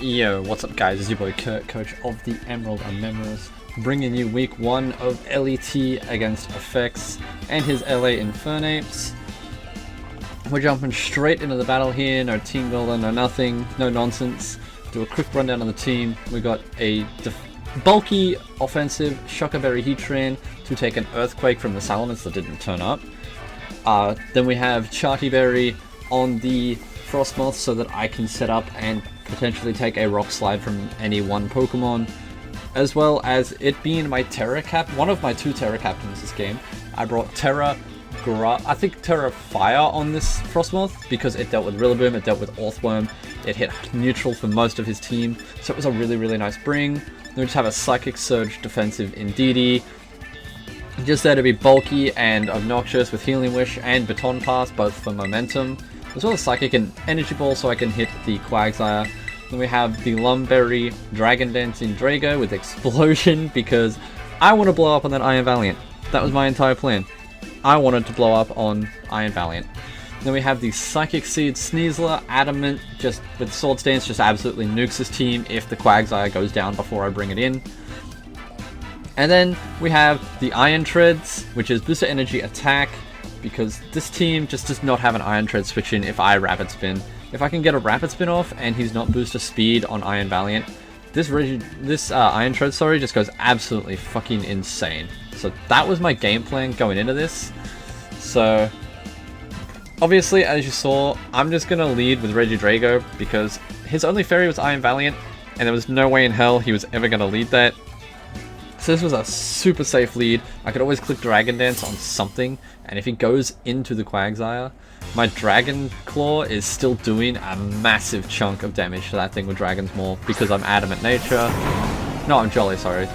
Yo, what's up guys, it's your boy Kurt, coach of the Emerald Anemours, bringing you week 1 of LET against Effects and his LA Infernapes. We're jumping straight into the battle here, no team builder, no nothing, no nonsense. Do a quick rundown of the team. We got a bulky offensive Shockberry Heatran to take an Earthquake from the Salamence that didn't turn up. Then we have Chartyberry on the Frostmoth so that I can set up and potentially take a Rock Slide from any one Pokemon, as well as it being my Terra Cap, one of my 2 Terra Captains this game. I brought Terra Fire on this Frostmoth because it dealt with Rillaboom, it dealt with Orthworm, it hit neutral for most of his team, so it was a really nice bring. Then we just have a Psychic Surge defensive Indeedee, just there to be bulky and obnoxious with Healing Wish and Baton Pass, both for momentum, as well as Psychic and Energy Ball so I can hit the Quagsire. Then we have the Lumberry Dragon Dancing Drago with Explosion because I want to blow up on that Iron Valiant. That was my entire plan. I wanted to blow up on Iron Valiant. Then we have the Psychic Seed Sneasler Adamant, just with Swords Dance, just absolutely nukes his team if the Quagsire goes down before I bring it in. And then we have the Iron Treads, which is Booster Energy Attack, because this team just does not have an Iron Tread switch in if I Rapid Spin. If I can get a Rapid Spin off and he's not Booster Speed on Iron Valiant, this Iron Tread, just goes absolutely fucking insane. So that was my game plan going into this. So obviously, as you saw, I'm just going to lead with Regidrago because his only fairy was Iron Valiant, and there was no way in hell he was ever going to lead that. So this was a super safe lead. I could always click Dragon Dance on something, and if he goes into the Quagsire, my Dragon Claw is still doing a massive chunk of damage to that thing with Dragon's Maw because I'm Adamant Nature. No, I'm Jolly, sorry.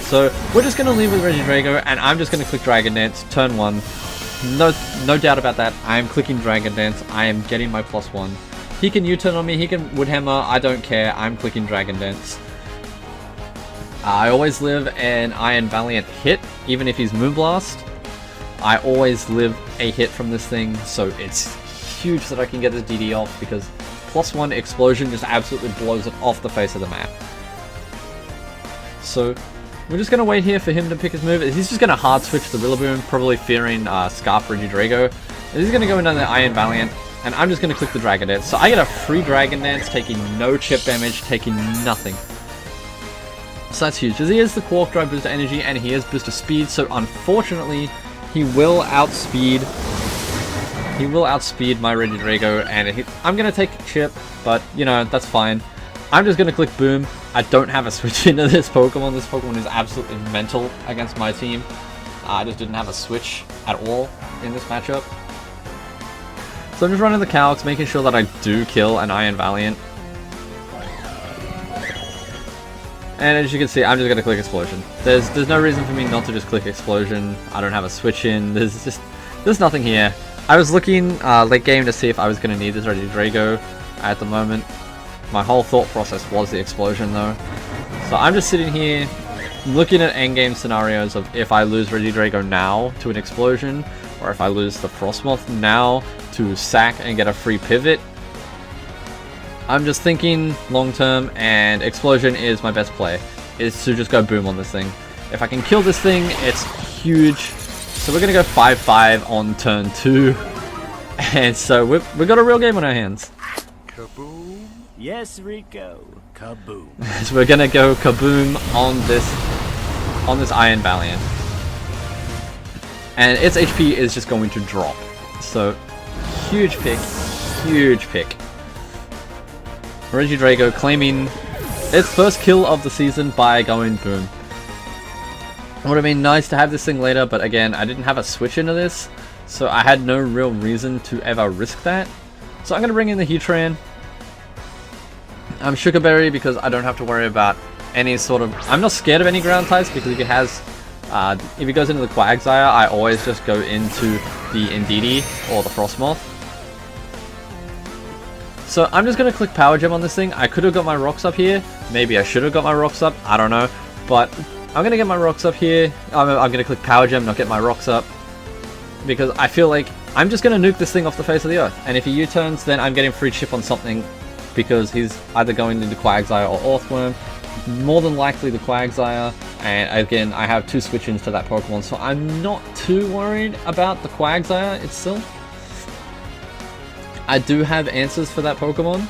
So we're just going to lead with Regidrago, and I'm just going to click Dragon Dance, turn 1. No doubt about that, I am clicking Dragon Dance, I am getting my +1. He can U-turn on me, he can Woodhammer, I don't care, I'm clicking Dragon Dance. I always live an Iron Valiant hit, even if he's Moonblast. I always live a hit from this thing, so it's huge that I can get this DD off because +1 Explosion just absolutely blows it off the face of the map. So we're just going to wait here for him to pick his move. He's just going to hard switch the Rillaboom, probably fearing Scarf Regidrago. And he's going to go into the Iron Valiant, and I'm just going to click the Dragon Dance. So I get a free Dragon Dance, taking no chip damage, taking nothing. So that's huge, because he is the Quark Drive Booster Energy and he is Booster Speed, so unfortunately he will outspeed my Regidrago, and I'm going to take a chip, but you know, that's fine. I'm just going to click Boom. I don't have a switch into this Pokemon. This Pokemon is absolutely mental against my team. I just didn't have a switch at all in this matchup. So I'm just running the Calcs, making sure that I do kill an Iron Valiant. And as you can see, I'm just going to click Explosion. There's no reason for me not to just click Explosion. I don't have a switch in. There's nothing here. I was looking late game to see if I was going to need this Regidrago at the moment. My whole thought process was the Explosion though. So I'm just sitting here looking at endgame scenarios of if I lose Regidrago now to an Explosion, or if I lose the Frostmoth now to sack and get a free pivot. I'm just thinking long term, and Explosion is my best play, is to just go Boom on this thing. If I can kill this thing, it's huge. So we're going to go 5-5 on turn 2. And so we've got a real game on our hands. Kaboom! Yes, Rico. Kaboom. So we're going to go Kaboom on this Iron Valiant. And its HP is just going to drop. So huge pick. Regidrago claiming its first kill of the season by going Boom. It would have been nice to have this thing later, but again, I didn't have a switch into this, so I had no real reason to ever risk that. So I'm going to bring in the Heatran. I'm Shockberry because I don't have to worry about any sort of... I'm not scared of any ground types because if he goes into the Quagsire, I always just go into the Indeedee or the Frostmoth. So I'm just going to click Power Gem on this thing. I could have got my rocks up here. Maybe I should have got my rocks up. I don't know. But I'm going to get my rocks up here. I'm going to click Power Gem, not get my rocks up. Because I feel like I'm just going to nuke this thing off the face of the earth. And if he U-turns, then I'm getting free chip on something because he's either going into Quagsire or Earthworm. More than likely the Quagsire, and again I have 2 switch-ins to that Pokemon, so I'm not too worried about the Quagsire itself. I do have answers for that Pokemon,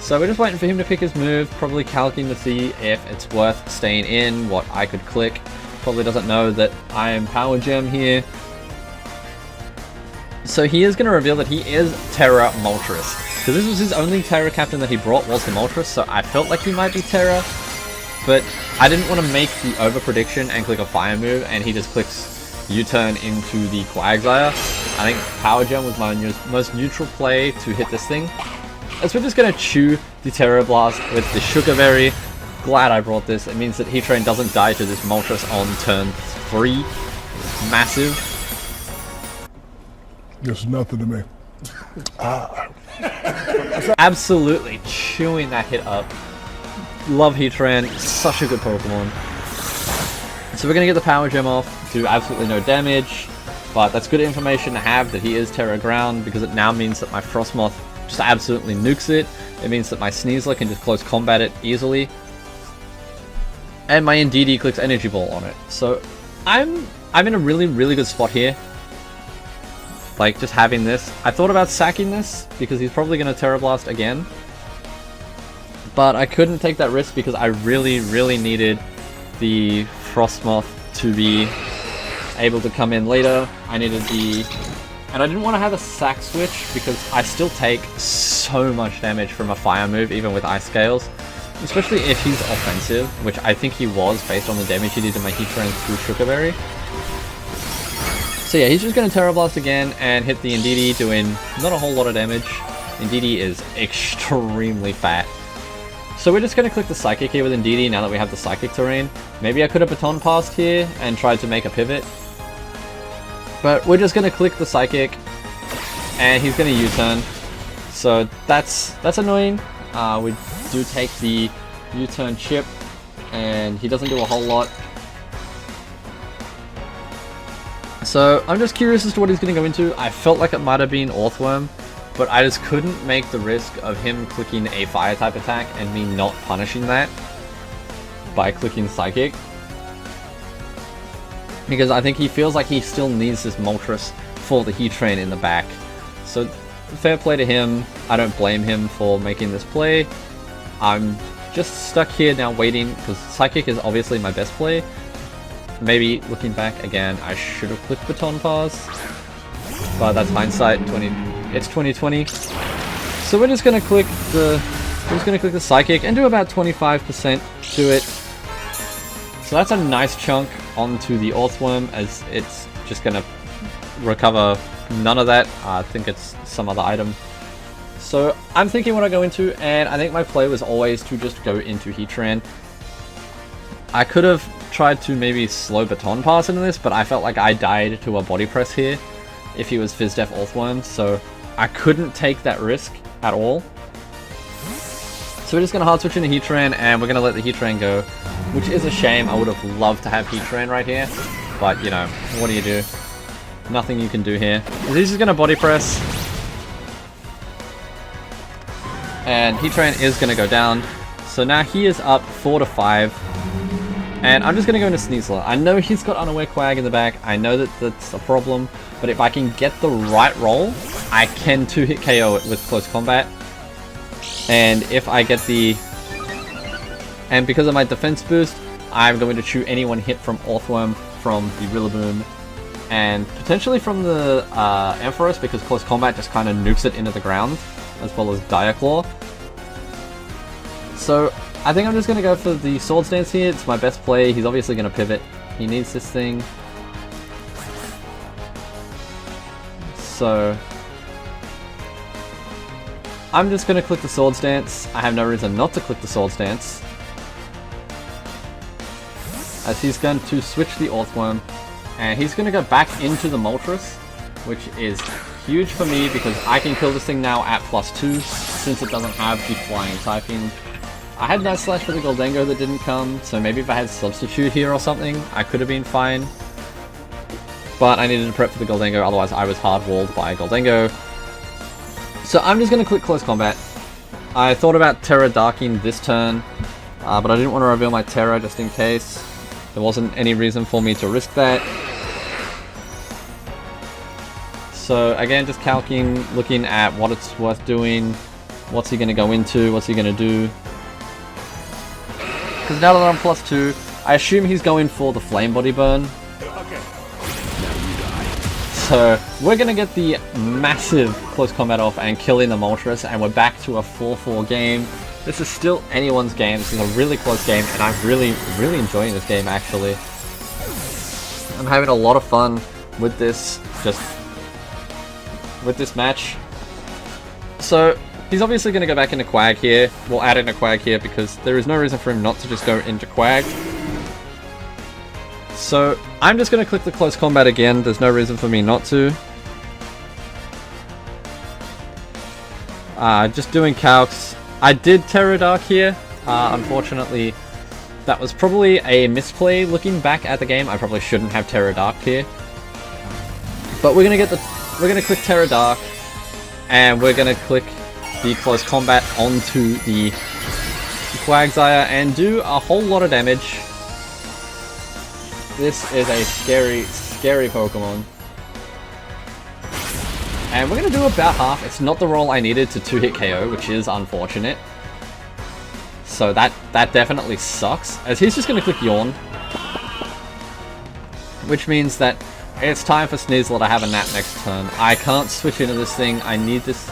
so we're just waiting for him to pick his move, probably calculating to see if it's worth staying in, what I could click. Probably doesn't know that I am Power Gem here. So he is going to reveal that he is Terra Moltres. So this was his only Terra captain that he brought was the Moltres, so I felt like he might be Terra. But I didn't want to make the over prediction and click a fire move, and he just clicks U-turn into the Quagsire. I think Power Gem was my most neutral play to hit this thing. As we're just going to chew the Terra Blast with the Sugar Berry. Glad I brought this. It means that Heatran doesn't die to this Moltres on turn 3. Massive. It's nothing to me. Absolutely chewing that hit up. Love Heatran, such a good Pokemon. So we're going to get the Power Gem off, do absolutely no damage, but that's good information to have that he is Terra Ground, because it now means that my Frostmoth just absolutely nukes it. It means that my Sneasler can just close combat it easily. And my Indeedee clicks Energy Ball on it. So I'm in a really good spot here. Like, just having this. I thought about sacking this, because he's probably going to Terra Blast again. But I couldn't take that risk because I really needed the Frostmoth to be able to come in later. I needed the... And I didn't want to have a sack switch, because I still take so much damage from a fire move, even with Ice Scales. Especially if he's offensive, which I think he was, based on the damage he did to my Heatran through Sugar Berry. So yeah, he's just going to Terra Blast again and hit the Indeedee, doing not a whole lot of damage. Indeedee is extremely fat. So we're just going to click the Psychic here with Indeedee now that we have the Psychic terrain. Maybe I could have Baton Passed here and tried to make a pivot. But we're just going to click the Psychic and he's going to U-turn. So that's annoying. We do take the U-turn chip and he doesn't do a whole lot. So I'm just curious as to what he's going to go into. I felt like it might have been Earthworm, but I just couldn't make the risk of him clicking a fire type attack and me not punishing that by clicking Psychic. Because I think he feels like he still needs this Moltres for the Heatran in the back. So fair play to him. I don't blame him for making this play. I'm just stuck here now waiting, because Psychic is obviously my best play. Maybe looking back again, I should have clicked Baton Pass, but that's hindsight. It's 2020. So we're just gonna click the Psychic and do about 25% to it. So that's a nice chunk onto the Earthworm, as it's just gonna recover none of that. I think it's some other item. So I'm thinking what I go into, and I think my play was always to just go into Heatran. I could have tried to maybe slow Baton Pass into this, but I felt like I died to a Body Press here if he was Fizz Def Earthworm, so I couldn't take that risk at all. So we're just going to hard switch into Heatran, and we're going to let the Heatran go, which is a shame. I would have loved to have Heatran right here, but you know, what do you do? Nothing you can do here. He's just going to Body Press, and Heatran is going to go down. So now he is up 4-5. And I'm just going to go into Sneasler. I know he's got Unaware Quag in the back. I know that that's a problem. But if I can get the right roll, I can 2-hit KO it with Close Combat. And if I get the... And because of my defense boost, I'm going to chew any one hit from Earthworm, from the Rillaboom, and potentially from the Ampharos, because Close Combat just kind of nukes it into the ground, as well as Dire Claw. So I think I'm just going to go for the Swords Dance here. It's my best play. He's obviously going to pivot. He needs this thing. So I'm just going to click the Swords Dance. I have no reason not to click the Swords Dance, as he's going to switch the Earthworm, and he's going to go back into the Moltres, which is huge for me because I can kill this thing now at +2 since it doesn't have the flying typing. I had Night Slash for the Goldengo that didn't come, so maybe if I had Substitute here or something, I could have been fine. But I needed to prep for the Goldengo, otherwise I was hard-walled by Goldengo. So I'm just going to click Close Combat, I thought about Terra Darking this turn, but I didn't want to reveal my Terra just in case. There wasn't any reason for me to risk that. So again, just calcing, looking at what it's worth doing. What's he going to go into? What's he going to do? Because now that I'm +2, I assume he's going for the Flame Body Burn. Okay. So we're going to get the massive close combat off and killing the Moltres, and we're back to a 4-4 game. This is still anyone's game. This is a really close game, and I'm really enjoying this game, actually. I'm having a lot of fun with this, with this match. So he's obviously going to go back into Quag here. We'll add in a Quag here because there is no reason for him not to just go into Quag. So I'm just going to click the close combat again. There's no reason for me not to. Just doing calcs. I did Terra Dark here. Unfortunately, that was probably a misplay looking back at the game. I probably shouldn't have Terra Dark here. But we're gonna click Terra Dark, and we're gonna click the close combat onto the Quagsire and do a whole lot of damage. This is a scary Pokemon. And we're going to do about half. It's not the roll I needed to 2-hit KO, which is unfortunate. So that definitely sucks. As he's just going to click Yawn. Which means that it's time for Sneasel to have a nap next turn. I can't switch into this thing. I need this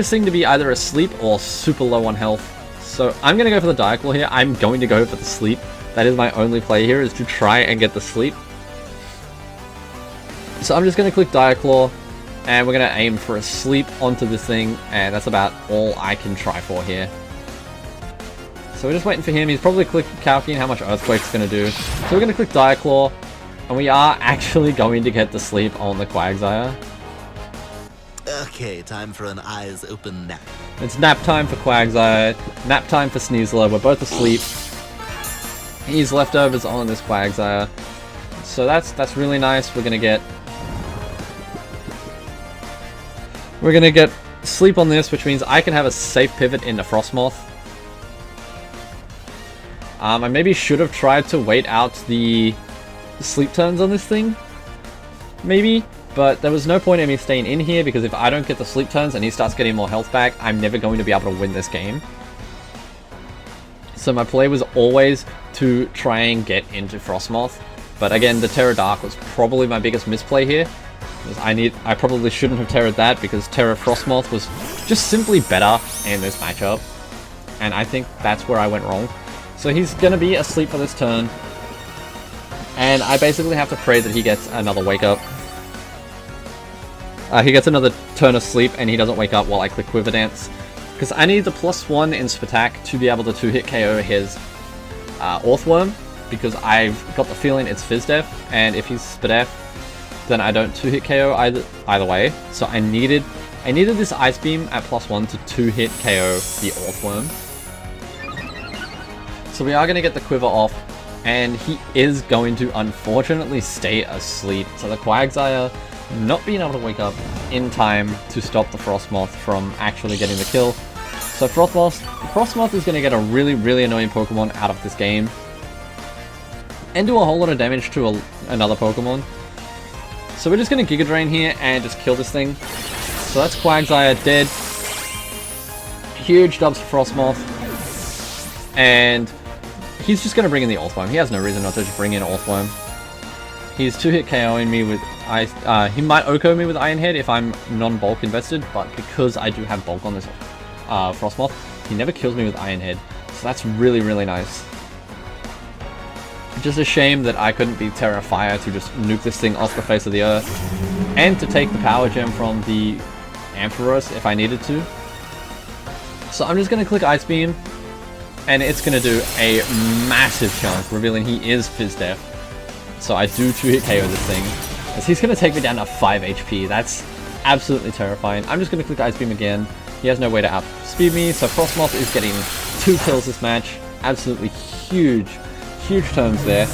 thing to be either asleep or super low on health. So I'm going to go for the Diaclaw here. I'm going to go for the sleep. That is my only play here, is to try and get the sleep. So I'm just going to click Diaclaw, and we're going to aim for a sleep onto this thing, and that's about all I can try for here. So we're just waiting for him. He's probably calculating how much Earthquake's going to do. So we're going to click Diaclaw, and we are actually going to get the sleep on the Quagsire. Okay, time for an eyes open nap. It's nap time for Quagsire, nap time for Sneasler. We're both asleep. He's leftovers on this Quagsire. So that's really nice. We're gonna get sleep on this, which means I can have a safe pivot into Frostmoth. I maybe should have tried to wait out the sleep turns on this thing. Maybe. But there was no point in me staying in here, because if I don't get the sleep turns and he starts getting more health back, I'm never going to be able to win this game. So my play was always to try and get into Frostmoth. But again, the Terra Dark was probably my biggest misplay here. I probably shouldn't have Terra'd that, because Terra Frostmoth was just simply better in this matchup. And I think that's where I went wrong. So he's going to be asleep for this turn. And I basically have to pray that he gets another wake up. He gets another turn of sleep, and he doesn't wake up while I click Quiver Dance. Because I need the +1 in Spatak to be able to 2-hit KO his Orthworm, because I've got the feeling it's Fizdef, and if he's Spadef, then I don't 2-hit KO either way. So I needed this Ice Beam at +1 to 2-hit KO the Orthworm. So we are going to get the Quiver off, and he is going to unfortunately stay asleep. So the Quagsire not being able to wake up in time to stop the Frostmoth from actually getting the kill. So Frostmoth is going to get a really annoying Pokemon out of this game, and do a whole lot of damage to another Pokemon. So we're just going to Giga Drain here and just kill this thing. So that's Quagsire dead. Huge dubs for Frostmoth. And he's just going to bring in the Orthworm. He has no reason not to just bring in Orthworm. He's 2-hit KOing me with Ice. He might Oko me with Iron Head if I'm non-bulk invested, but because I do have bulk on this Frostmoth, he never kills me with Iron Head. So that's really nice. Just a shame that I couldn't be Terra Fire to just nuke this thing off the face of the earth, and to take the Power Gem from the Ampharos if I needed to. So I'm just going to click Ice Beam, and it's going to do a massive chunk, revealing he is Fizdef. So I do 2-hit KO this thing, as he's going to take me down to 5 HP. That's absolutely terrifying. I'm just going to click Ice Beam again. He has no way to outspeed me, so Frostmoth is getting 2 kills this match. Absolutely huge turns there.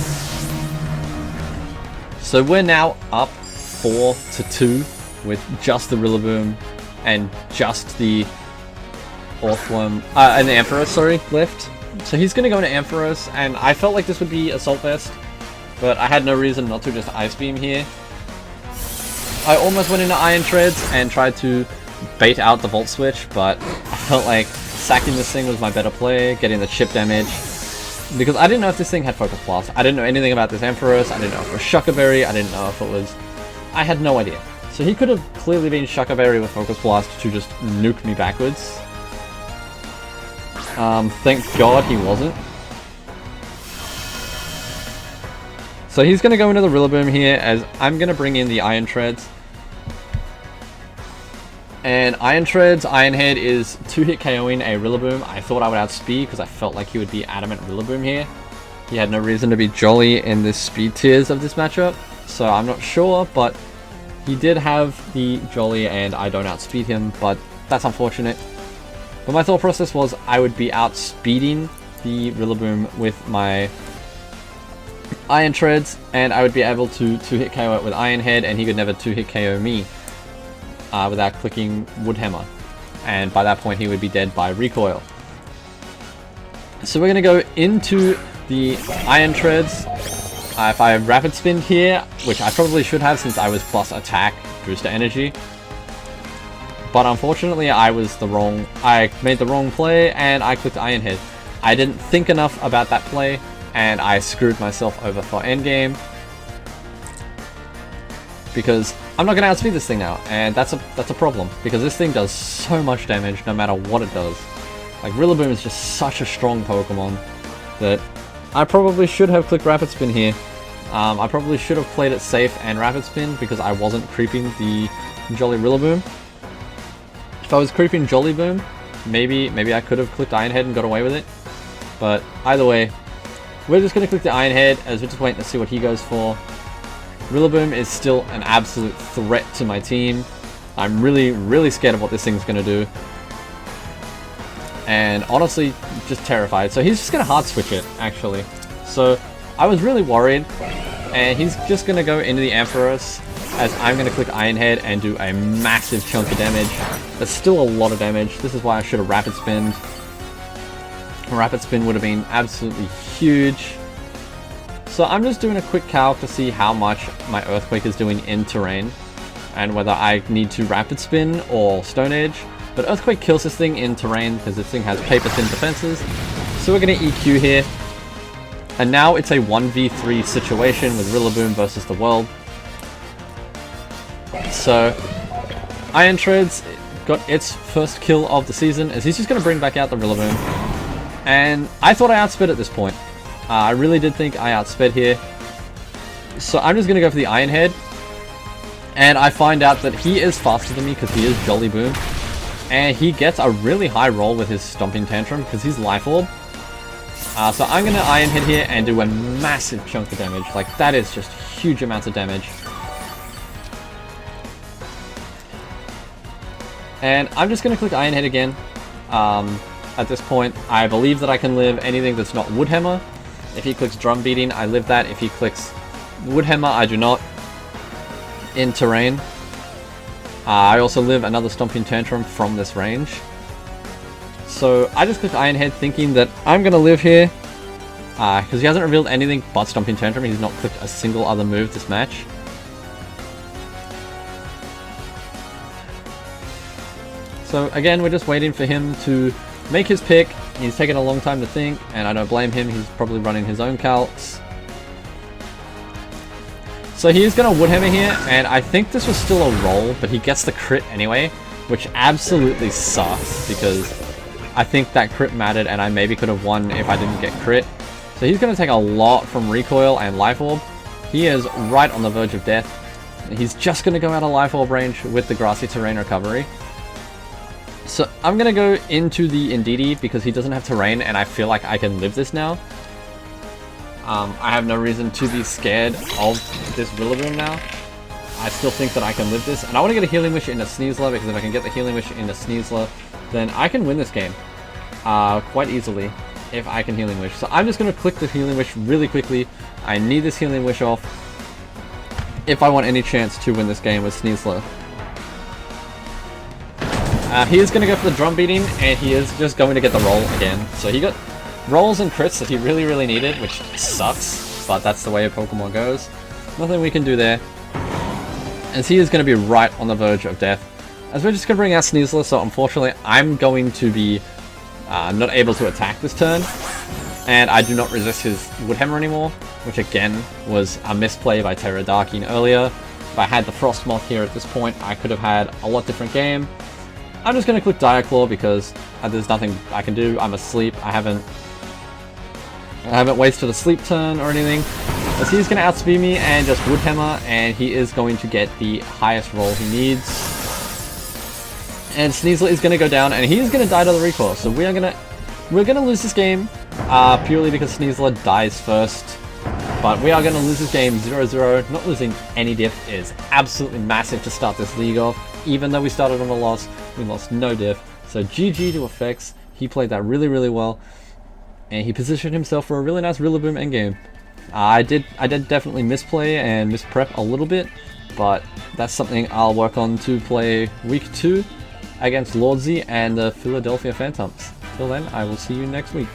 So we're now up 4-2 with just the Rillaboom and just the Orthworm, an Ampharos, sorry, left. So he's gonna go into Ampharos, and I felt like this would be Assault Vest, but I had no reason not to just Ice Beam here. I almost went into Iron Treads and tried to bait out the Volt Switch, but I felt like sacking this thing was my better play, getting the chip damage. Because I didn't know if this thing had Focus Blast. I didn't know anything about this Ampharos, I didn't know if it was Shucker Berry, I didn't know if it was... I had no idea. So he could have clearly been Shucker Berry with Focus Blast to just nuke me backwards. Thank God he wasn't. So he's going to go into the Rillaboom here, as I'm going to bring in the Iron Treads. And Iron Treads, Iron Head is 2-hit KOing a Rillaboom. I thought I would outspeed because I felt like he would be Adamant Rillaboom here. He had no reason to be Jolly in the speed tiers of this matchup, so I'm not sure, but he did have the Jolly and I don't outspeed him, but that's unfortunate. But my thought process was I would be outspeeding the Rillaboom with my Iron Treads, and I would be able to 2-hit KO it with Iron Head, and he could never 2-hit KO me without clicking Wood Hammer. And by that point he would be dead by Recoil. So we're going to go into the Iron Treads. If I Rapid Spin here, which I probably should have since I was plus attack, booster energy. But unfortunately I made the wrong play and I clicked Iron Head. I didn't think enough about that play and I screwed myself over for endgame. Because I'm not going to outspeed this thing now, and that's a problem. Because this thing does so much damage no matter what it does. Like, Rillaboom is just such a strong Pokemon that I probably should have clicked Rapid Spin here. I probably should have played it safe and Rapid Spin because I wasn't creeping the Jolly Rillaboom. If I was creeping Jolly Boom, maybe I could have clicked Iron Head and got away with it. But either way, we're just going to click the Iron Head as we're just waiting to see what he goes for. Rillaboom is still an absolute threat to my team. I'm really scared of what this thing's going to do. And honestly, just terrified. So he's just going to hard switch it, actually. So I was really worried. And he's just going to go into the Ampharos, as I'm going to click Iron Head and do a massive chunk of damage. That's still a lot of damage. This is why I should have Rapid Spinned. Rapid Spin would have been absolutely huge. So I'm just doing a quick calc to see how much my Earthquake is doing in terrain, and whether I need to Rapid Spin or Stone Edge. But Earthquake kills this thing in terrain because this thing has paper thin defenses. So we're going to EQ here. And now it's a 1v3 situation with Rillaboom versus the world. So Iron Treads got its first kill of the season, as he's just going to bring back out the Rillaboom. And I thought I outsped at this point. I really did think I outsped here. So I'm just going to go for the Iron Head. And I find out that he is faster than me because he is Jolly Boom. And he gets a really high roll with his Stomping Tantrum because he's Life Orb. So I'm going to Iron Head here and do a massive chunk of damage. Like, that is just huge amounts of damage. And I'm just going to click Iron Head again. At this point, I believe that I can live anything that's not Wood Hammer. If he clicks Drum Beating, I live that. If he clicks Wood Hammer, I do not. In terrain. I also live another Stomping Tantrum from this range. So I just clicked Iron Head thinking that I'm going to live here. Because he hasn't revealed anything but Stomping Tantrum. He's not clicked a single other move this match. So again, we're just waiting for him to make his pick. He's taken a long time to think, and I don't blame him. He's probably running his own calcs. So he's going to Wood Hammer here, and I think this was still a roll, but he gets the crit anyway, which absolutely sucks, because I think that crit mattered, and I maybe could have won if I didn't get crit. So he's going to take a lot from Recoil and Life Orb. He is right on the verge of death. He's just going to go out of Life Orb range with the Grassy Terrain recovery. So I'm going to go into the Indeedee because he doesn't have terrain and I feel like I can live this now. I have no reason to be scared of this Rillaboom now. I still think that I can live this. And I want to get a Healing Wish into Sneasler because if I can get the Healing Wish into Sneasler, then I can win this game quite easily if I can Healing Wish. So I'm just going to click the Healing Wish really quickly. I need this Healing Wish off if I want any chance to win this game with Sneasler. He is going to go for the drum beating, and he is just going to get the roll again. So he got rolls and crits that he really needed, which sucks, but that's the way a Pokemon goes. Nothing we can do there. As he is going to be right on the verge of death. As we're just going to bring out Sneasler, so unfortunately I'm going to be not able to attack this turn. And I do not resist his Woodhammer anymore, which again was a misplay by Terradarkine earlier. If I had the Frostmoth here at this point, I could have had a lot different game. I'm just going to click Diaclaw because there's nothing I can do. I'm asleep. I haven't wasted a sleep turn or anything. As he's going to outspeed me and just Woodhammer, and he is going to get the highest roll he needs. And Sneasler is going to go down, and he is going to die to the recoil. So we're going to lose this game purely because Sneasler dies first. But we are going to lose this game 0-0. Not losing any diff is absolutely massive to start this league off. Even though we started on a loss, we lost no diff. So GG to Effects. He played that really well. And he positioned himself for a really nice Rillaboom endgame. I did definitely misplay and misprep a little bit, but that's something I'll work on to play week 2 against Lordzy and the Philadelphia Phantoms. Till then, I will see you next week.